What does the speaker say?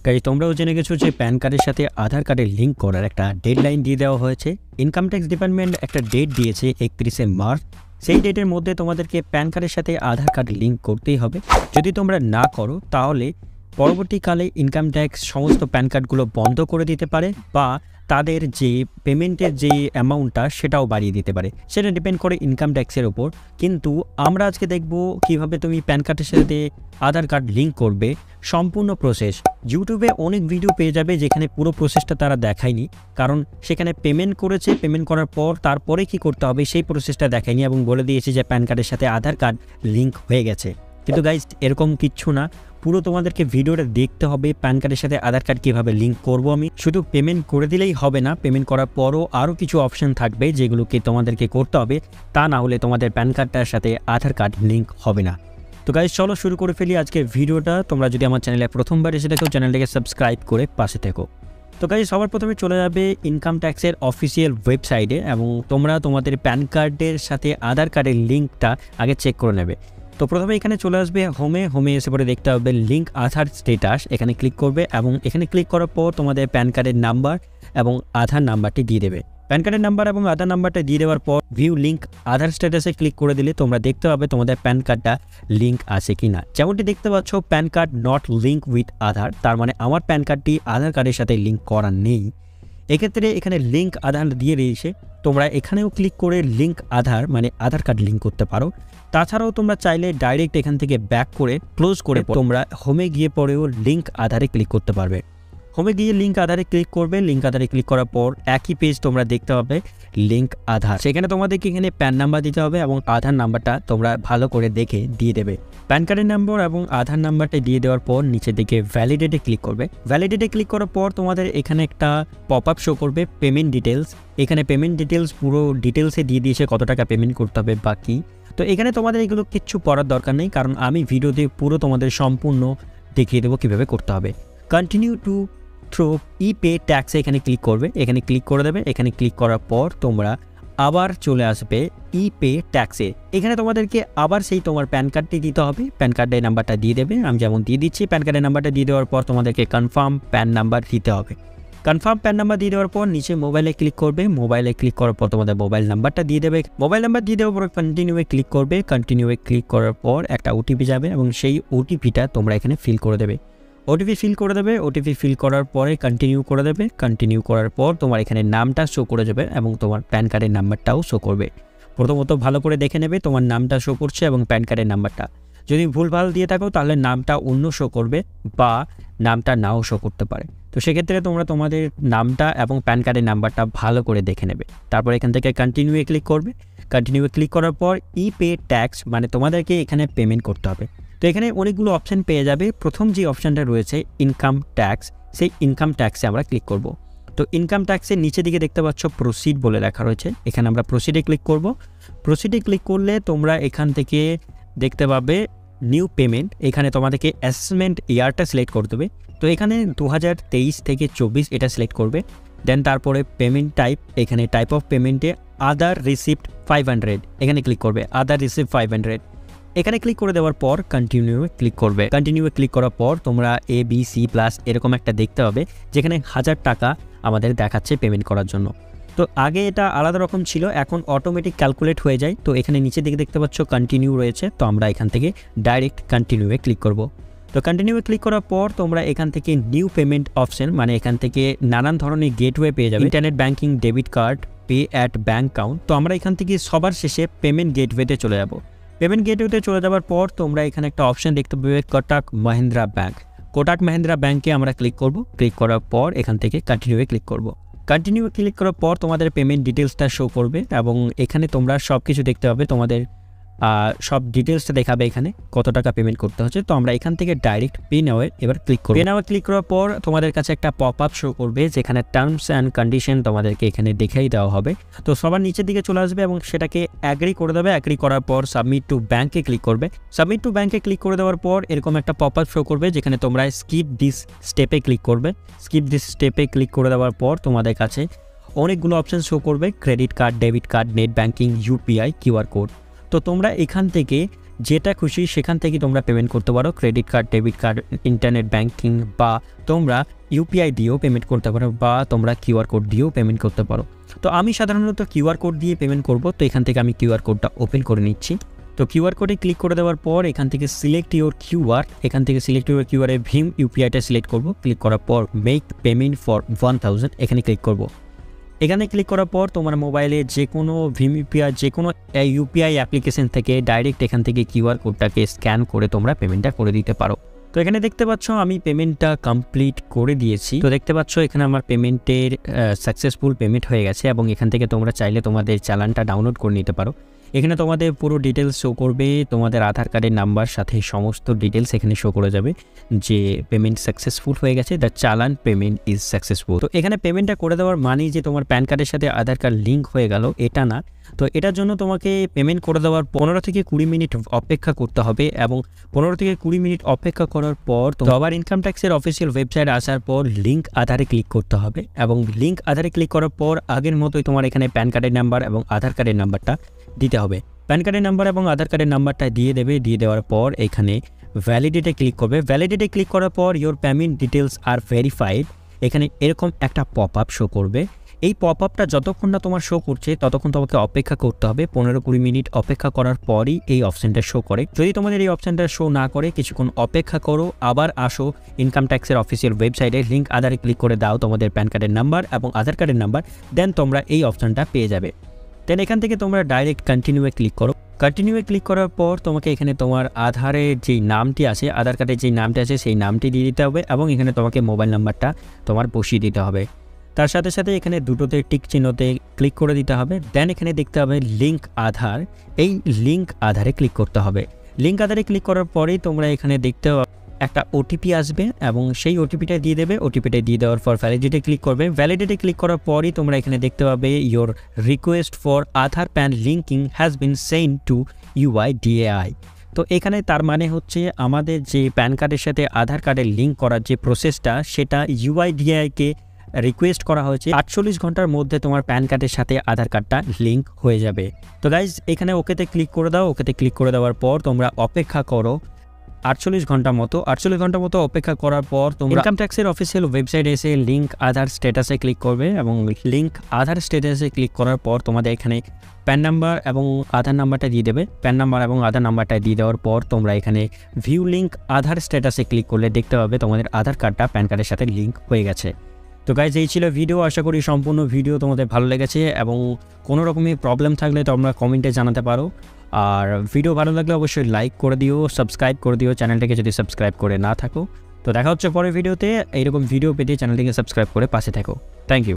Guys তোমরাও জেনে গেছো যে প্যান কার্ডের সাথে আধার কার্ডের লিঙ্ক করার একটা ডেডলাইন দিয়ে দেওয়া হয়েছে। ইনকাম ট্যাক্স ডিপার্টমেন্ট একটা ডেট দিয়েছে 31শে মার্চ। সেই ডেটের মধ্যে তোমাদেরকে প্যান কার্ডের সাথে আধার কার্ড লিঙ্ক করতেই হবে। যদি তোমরা না করো তাহলে পরবর্তীকালে ইনকাম ট্যাক্স সমস্ত প্যান কার্ডগুলো বন্ধ করে দিতে পারে বা তাদের যে পেমেন্টের যে অ্যামাউন্টটা সেটাও বাড়িয়ে দিতে পারে। সেটা ডিপেন্ড করে ইনকাম ট্যাক্সের ওপর। কিন্তু আমরা আজকে দেখব কিভাবে তুমি প্যান কার্ডের সাথে আধার কার্ড লিঙ্ক করবে, সম্পূর্ণ প্রসেস। ইউটিউবে অনেক ভিডিও পেয়ে যাবে যেখানে পুরো প্রসেসটা তারা দেখায়নি, কারণ সেখানে পেমেন্ট করেছে, পেমেন্ট করার পর তারপরে কি করতে হবে সেই প্রসেসটা দেখায়নি এবং বলে দিয়েছে যে প্যান কার্ডের সাথে আধার কার্ড লিঙ্ক হয়ে গেছে। কিন্তু গাইজ এরকম কিচ্ছু না, পুরো তোমাদেরকে ভিডিওটা দেখতে হবে প্যান কার্ডের সাথে আধার কার্ড কীভাবে লিঙ্ক করব। আমি শুধু পেমেন্ট করে দিলেই হবে না, পেমেন্ট করার পরও আরও কিছু অপশন থাকবে যেগুলোকে তোমাদেরকে করতে হবে, তা না হলে তোমাদের প্যান কার্ডটার সাথে আধার কার্ড লিঙ্ক হবে না। তো গাইজ চলো শুরু করে ফেলি আজকের ভিডিওটা। তোমরা যদি আমার চ্যানেলে প্রথমবার এসে দেখো চ্যানেলটাকে সাবস্ক্রাইব করে পাশে থেকো। তো গাইজ সবার প্রথমে চলে যাবে ইনকাম ট্যাক্সের অফিসিয়াল ওয়েবসাইটে এবং তোমরা তোমাদের প্যান কার্ডের সাথে আধার কার্ডের লিঙ্কটা আগে চেক করে নেবে। তো প্রথমে এখানে চলে আসবে হোমে এসে পরে দেখতে হবে লিঙ্ক আধার স্ট্যাটাস, এখানে ক্লিক করবে এবং এখানে ক্লিক করার পর তোমাদের প্যান কার্ডের নাম্বার এবং আধার নাম্বারটি দিয়ে দেবে। প্যান কার্ডের নাম্বার এবং আধার নাম্বারটা দিয়ে দেওয়ার পর ভিউ লিঙ্ক আধার স্ট্যাটাসে ক্লিক করে দিলে তোমরা দেখতে পাবে তোমাদের প্যান কার্ডটা লিঙ্ক আছে কি না। যেমনটি দেখতে পাচ্ছ PAN card not link with Aadhaar, তার মানে আমার প্যান কার্ডটি আধার কার্ডের সাথে লিঙ্ক করা নেই। এক্ষেত্রে এখানে লিঙ্ক আধার দিয়ে রয়েছে, তোমরা এখানেও ক্লিক করে লিঙ্ক আধার মানে আধার কার্ড লিঙ্ক করতে পারো। তাছাড়াও তোমরা চাইলে ডাইরেক্ট এখান থেকে ব্যাক করে ক্লোজ করে তোমরা হোমে গিয়ে পরেও লিঙ্ক আধারে ক্লিক করতে পারবে। হোমে গিয়ে লিঙ্ক আধারে ক্লিক করবে, লিঙ্ক আধারে ক্লিক করার পর একই পেজ তোমরা দেখতে পাবে লিঙ্ক আধার। সেখানে তোমাদেরকে এখানে প্যান নাম্বার দিতে হবে এবং আধার নাম্বারটা তোমরা ভালো করে দেখে দিয়ে দেবে। প্যান কার্ডের নাম্বার এবং আধার নাম্বারটা দিয়ে দেওয়ার পর নিচের দিকে ভ্যালিডেটে ক্লিক করবে। ভ্যালিডেটে ক্লিক করার পর তোমাদের এখানে একটা পপ আপ শো করবে পেমেন্ট ডিটেলস। এখানে পেমেন্ট ডিটেলস পুরো ডিটেলসে দিয়ে দিয়েছে কত টাকা পেমেন্ট করতে হবে বাকি। তো এখানে তোমাদের এগুলো কিচ্ছু পড়ার দরকার নেই, কারণ আমি ভিডিওতে পুরো তোমাদের সম্পূর্ণ দেখিয়ে দেবো কীভাবে করতে হবে। Continue to through E pay ট্যাক্সে এখানে ক্লিক করবে, এখানে ক্লিক করে দেবে। এখানে ক্লিক করার পর তোমরা আবার চলে আসবে ই পে ট্যাক্সে। এখানে তোমাদেরকে আবার সেই তোমার প্যান কার্ডটি দিতে হবে, প্যান কার্ডের নাম্বারটা দিয়ে দেবে। আমি যেমন দিয়ে দিচ্ছি, প্যান কার্ডের নাম্বারটা দিয়ে দেওয়ার পর তোমাদেরকে কনফার্ম প্যান নাম্বার দিতে হবে। কনফার্ম প্যান নাম্বার দিয়ে দেওয়ার পর নিচে মোবাইলে ক্লিক করবে, মোবাইলে ক্লিক করার পর তোমাদের মোবাইল নাম্বারটা দিয়ে দেবে। মোবাইল নাম্বার দিয়ে দেওয়ার পর কন্টিনিউয়ে ক্লিক করবে, কন্টিনিউয়ে ক্লিক করার পর একটা ওটিপি যাবে এবং সেই ওটিপিটা তোমরা এখানে ফিল করে দেবে। ওটিপি ফিল করে দেবে, ওটিপি ফিল করার পরে কন্টিনিউ করে দেবে। কন্টিনিউ করার পর তোমার এখানে নামটা শো করে যাবে এবং তোমার প্যান কার্ডের নাম্বারটাও শো করবে। প্রথমত ভালো করে দেখে নেবে তোমার নামটা শো করছে এবং প্যান কার্ডের নাম্বারটা। যদি ভুলভাল দিয়ে থাকো তাহলে নামটা অন্য শো করবে বা নামটা নাও শো করতে পারে। তো সেক্ষেত্রে তোমরা তোমাদের নামটা এবং প্যান কার্ডের নাম্বারটা ভালো করে দেখে নেবে। তারপর এখান থেকে কন্টিনিউয়ে ক্লিক করবে। কন্টিনিউয়ে ক্লিক করার পর ই পে ট্যাক্স মানে তোমাদেরকে এখানে পেমেন্ট করতে হবে। তো এখানে অনেকগুলো অপশান পেয়ে যাবে। প্রথম যে অপশানটা রয়েছে ইনকাম ট্যাক্স, সেই ইনকাম ট্যাক্সে আমরা ক্লিক করব। তো ইনকাম ট্যাক্সের নিচে দিকে দেখতে পাচ্ছ প্রসিড বলে লেখা রয়েছে, এখানে আমরা প্রসিডে ক্লিক করব। প্রসিডে ক্লিক করলে তোমরা এখান থেকে দেখতে পাবে নিউ পেমেন্ট। এখানে তোমাদেরকে অ্যাসেসমেন্ট ইয়ারটা সিলেক্ট করতে হবে। তো এখানে 2023 থেকে 24 এটা সিলেক্ট করবে। দেন তারপরে পেমেন্ট টাইপ, এখানে টাইপ অফ পেমেন্টে আদার রিসিপ্ট 500 এখানে ক্লিক করবে, আদার রিসিপ্ট 500 এখানে ক্লিক করে দেওয়ার পর কন্টিনিউ ক্লিক করবে। কন্টিনিউ ক্লিক করার পর তোমরা ABC+ এরকম একটা দেখতে হবে যেখানে 1000 টাকা আমাদের দেখাচ্ছে পেমেন্ট করার জন্য। তো আগে এটা আলাদা রকম ছিল, এখন অটোমেটিক ক্যালকুলেট হয়ে যায়। তো এখানে নিচের দিকে দেখতে পাচ্ছ কন্টিনিউ রয়েছে, তো আমরা এখান থেকে ডাইরেক্ট কন্টিনিউয়ে ক্লিক করব। তো কন্টিনিউয়ে ক্লিক করার পর তোমরা এখান থেকে নিউ পেমেন্ট অপশন মানে এখান থেকে নানান ধরনের গেটওয়ে পেয়ে যাবে, internet banking, debit card, pay at bank account. তো আমরা এখান থেকে সবার শেষে পেমেন্ট গেটওয়েতে চলে যাব। পেমেন্ট গেটওয়েতে চলে যাওয়ার পর তোমরা এখানে একটা অপশন দেখতে পাবে কোটাক মহিন্দ্রা ব্যাঙ্ক। কোটাক মহিন্দ্রা ব্যাঙ্কে আমরা ক্লিক করব। ক্লিক করার পর এখান থেকে কন্টিনিউয়ে ক্লিক করব। কন্টিনিউ ক্লিক করার পর তোমাদের পেমেন্ট ডিটেলসটা শো করবে এবং এখানে তোমরা সব কিছু দেখতে পাবে, তোমাদের সব ডিটেলসটা দেখাবে এখানে কত টাকা পেমেন্ট করতে হচ্ছে। তো আমরা এখান থেকে ডাইরেক্ট পে নাওয়ে এবার ক্লিক করব। পে নাওয়ে ক্লিক করার পর তোমাদের কাছে একটা পপ আপ শো করবে যেখানে টার্মস অ্যান্ড কন্ডিশন তোমাদেরকে এখানে দেখাই দেওয়া হবে। তো সবার নিচের দিকে চলে আসবে এবং সেটাকে অ্যাগ্রি করে দেবে। অ্যাগ্রি করার পর সাবমিট টু ব্যাঙ্কে ক্লিক করবে। সাবমিট টু ব্যাঙ্কে ক্লিক করে দেওয়ার পর এরকম একটা পপ আপ শো করবে যেখানে তোমরা স্কিপ দিস স্টেপে ক্লিক করবে। স্কিপ দিস স্টেপে ক্লিক করে দেওয়ার পর তোমাদের কাছে অনেকগুলো অপশন শো করবে, credit card, debit card, net banking, UPI, QR code. তো তোমরা এখান থেকে যেটা খুশি সেখান থেকে তোমরা পেমেন্ট করতে পারো, credit card, debit card, internet banking, বা তোমরা ইউপিআই দিয়েও পেমেন্ট করতে পারো, বা তোমরা কিউআর কোড দিয়েও পেমেন্ট করতে পারো। তো আমি সাধারণত কিউআর কোড দিয়ে পেমেন্ট করব, তো এখান থেকে আমি কিউআর কোডটা ওপেন করে নিচ্ছি। তো কিউআর কোডে ক্লিক করে দেওয়ার পর এখান থেকে সিলেক্ট ইউর কিউআর, এখান থেকে সিলেক্ট ইউর কিউআরে ভীম ইউপিআইটা সিলেক্ট করব। ক্লিক করার পর মেক পেমেন্ট ফর 1000 এখানে ক্লিক করব। এখানে ক্লিক করার পর তোমার মোবাইলে যে কোনো ভীম ইউপিআই, যে কোনো ইউপিআই অ্যাপ্লিকেশন থেকে ডাইরেক্ট এখান থেকে কিউআর কোডটাকে স্ক্যান করে তোমরা পেমেন্টটা করে দিতে পারো। তো এখানে দেখতে পাচ্ছ আমি পেমেন্টটা কমপ্লিট করে দিয়েছি। তো দেখতে পাচ্ছ এখানে আমার পেমেন্টের সাকসেসফুল পেমেন্ট হয়ে গেছে, এবং এখান থেকে তোমরা চাইলে তোমাদের চালানটা ডাউনলোড করে নিতে পারো। এখানে তোমাদের পুরো ডিটেলস শো করবে, তোমাদের আধার কার্ডের নাম্বার সাথে সমস্ত ডিটেলস এখানে শো করে যাবে যে পেমেন্ট সাকসেসফুল হয়ে গেছে, দ্য চালান পেমেন্ট ইজ সাকসেসফুল। তো এখানে পেমেন্টটা করে দেওয়ার মানেই যে তোমার প্যান কার্ডের সাথে আধার কার্ড লিঙ্ক হয়ে গেল, এটা না। তো এটার জন্য তোমাকে পেমেন্ট করে দেওয়ার 15 থেকে 20 মিনিট অপেক্ষা করতে হবে, এবং 15 থেকে 20 মিনিট অপেক্ষা করার পর তো আবার ইনকাম ট্যাক্সের অফিসিয়াল ওয়েবসাইট আসার পর লিঙ্ক আধারে ক্লিক করতে হবে, এবং লিঙ্ক আধারে ক্লিক করার পর আগের মতোই তোমার এখানে প্যান কার্ডের নাম্বার এবং আধার কার্ডের নাম্বারটা দিতে হবে। প্যান কার্ডের নাম্বার এবং আধার কার্ডের নাম্বারটা দিয়ে দেবে। দিয়ে দেওয়ার পর এখানে ভ্যালিডেটে ক্লিক করবে। ভ্যালিডেটে ক্লিক করার পর your payment details are verified, এখানে এরকম একটা পপ আপ শো করবে। এই পপ আপটা যতক্ষণ না তোমার শো করছে ততক্ষণ তোমাকে অপেক্ষা করতে হবে। 15-20 মিনিট অপেক্ষা করার পরই এই অপশানটা শো করে। যদি তোমাদের এই অপশানটা শো না করে কিছুক্ষণ অপেক্ষা করো, আবার আসো ইনকাম ট্যাক্সের অফিসিয়াল ওয়েবসাইটে, লিঙ্ক আধারে ক্লিক করে দাও তোমাদের প্যান কার্ডের নাম্বার এবং আধার কার্ডের নাম্বার, দেন তোমরা এই অপশানটা পেয়ে যাবে। দেন এখান থেকে তোমরা ডাইরেক্ট কন্টিনিউয়ে ক্লিক করো। কন্টিনিউয়ে ক্লিক করার পর তোমাকে এখানে তোমার আধারের যেই নামটি আছে, আধার কার্ডের যেই নামটি আছে সেই নামটি দিয়ে দিতে হবে, এবং এখানে তোমাকে মোবাইল নাম্বারটা তোমার বসিয়ে দিতে হবে। তার সাথে সাথে এখানে দুটোতে টিক চিহ্নতে ক্লিক করে দিতে হবে। দেন এখানে দেখতে হবে লিঙ্ক আধার, এই লিঙ্ক আধারে ক্লিক করতে হবে। লিঙ্ক আধারে ক্লিক করার পরেই তোমরা এখানে দেখতে একটা ওটিপি আসবে, এবং সেই ওটিপিটা দিয়ে দেবে। ওটিপিটা দিয়ে দেওয়ার পর ভ্যালিডেটে ক্লিক করবে। ভ্যালিডেটে ক্লিক করার পরই তোমরা এখানে দেখতে পাবে your request for Aadhaar pan linking has been send to UIDAI। তো এখানে তার মানে হচ্ছে আমাদের যে প্যান কার্ডের সাথে আধার কার্ডের লিঙ্ক করার যে প্রসেসটা, সেটা UIDAI-কে রিকোয়েস্ট করা হয়েছে। 48 ঘন্টার মধ্যে তোমার প্যান কার্ডের সাথে আধার কার্ডটা লিঙ্ক হয়ে যাবে। তো গাইজ এখানে ওকেতে ক্লিক করে দাও। ওকেতে ক্লিক করে দেওয়ার পর তোমরা অপেক্ষা করো 48 ঘন্টা মতো। 48 ঘন্টা মতো অপেক্ষা করার পর তোমরা ইনকাম ট্যাক্সের অফিসিয়াল ওয়েবসাইটে এসে লিঙ্ক আধার স্ট্যাটাসে ক্লিক করবে, এবং লিঙ্ক আধার স্ট্যাটাসে ক্লিক করার পর তোমাদের এখানে প্যান নাম্বার এবং আধার নাম্বারটা দিয়ে দেবে। প্যান নাম্বার এবং আধার নাম্বারটা দিয়ে দেওয়ার পর তোমরা এখানে ভিউ লিঙ্ক আধার স্ট্যাটাসে ক্লিক করলে দেখতে পাবে তোমাদের আধার কার্ডটা প্যান কার্ডের সাথে লিঙ্ক হয়ে গেছে। তো গাইজ এই ছিল ভিডিও। আশা করি সম্পূর্ণ ভিডিও তোমাদের ভালো লেগেছে, এবং কোনো রকমের প্রবলেম থাকলে তোমরা কমেন্টে জানাতে পারো। আর ভিডিও ভালো লাগলে অবশ্যই লাইক করে দিও, সাবস্ক্রাইব করে দিও চ্যানেলটাকে যদি সাবস্ক্রাইব করে না থাকো। তো দেখা হচ্ছে পরের ভিডিওতে। এইরকম ভিডিও পেতে চ্যানেলটিকে সাবস্ক্রাইব করে পাশে থাকো। Thank you.